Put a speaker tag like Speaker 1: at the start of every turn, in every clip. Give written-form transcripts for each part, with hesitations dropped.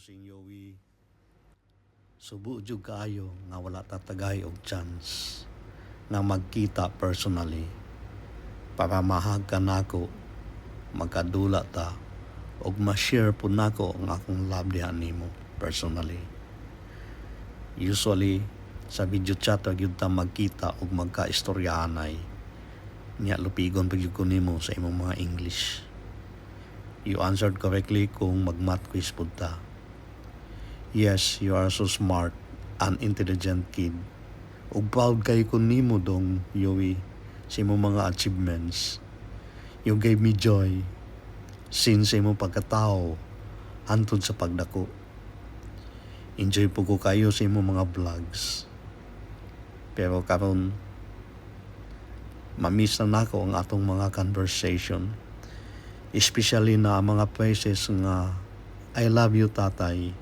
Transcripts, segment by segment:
Speaker 1: Bossing Yowie, subo jud kaayo nga wala tatagay og chance nga magkita personally para mahag ka nako, magkadula ta og ma-share po nako ang akong love diha nimo personally. Usually sa video chat ra gyud ta magkita og magkaistoryahanay, nya lupigon pa gyud ko nimo sa imong mga English. You answered correctly kung mag-math quiz pud ta. Yes, you are so smart and intelligent kid. Ug proud kay ko nimo dong, Yowie, sa imong mga achievements. You gave me joy since sa imong pagkatao hantod sa pagdako. Enjoy po ko kayo sa imong mga vlogs. Pero karon mamiss na nako ang atong mga conversation. Especially na mga phrases nga I love you tatay,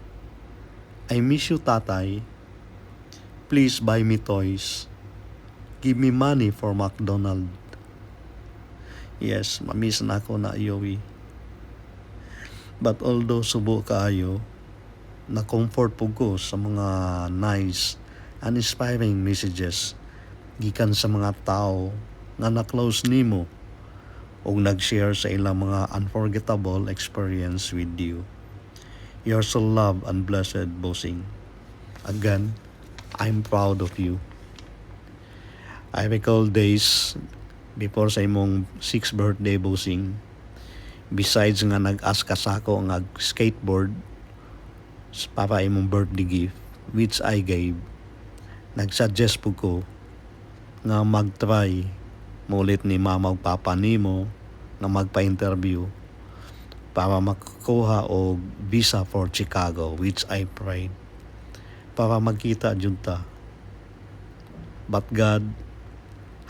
Speaker 1: I miss you tatay, please buy me toys, give me money for McDonald's. Yes, mamiss na ako na Yowie. But although subo kaayo, na-comfort po ko sa mga nice and inspiring messages gikan sa mga tao nga na-close nimo o nag-share sa ilang mga unforgettable experience with you. You're so loved and blessed, Bossing. Again, I'm proud of you. I recall days before sa imong 6th birthday, Bossing. Besides nga nag-ask ka sa ako nga skateboard para imong birthday gift, which I gave, nag-suggest po ko nga mag-try mulit ni mama ug papa nimo nga magpa-interview para makakuha og visa for Chicago, which I prayed para magkita jud ta. But God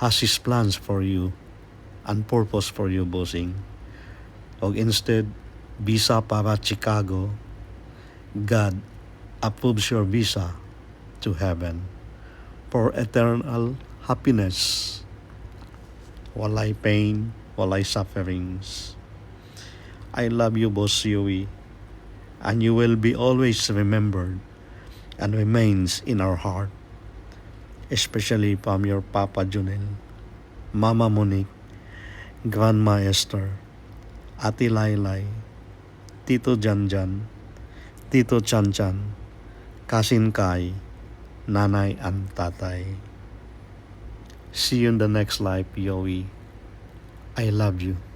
Speaker 1: has His plans for you and purpose for you, Bossing. Og instead visa para Chicago, God approves your visa to heaven for eternal happiness. Walay pain, walay sufferings. I love you, Boss Yowie, and you will be always remembered and remains in our heart, especially from your Papa Junel, Mama Monique, Grandma Esther, Ate Laylay, Tito Janjan, Tito Chanchan, Kasin Kai, Nanay and Tatay. See you in the next life, Yowie. I love you.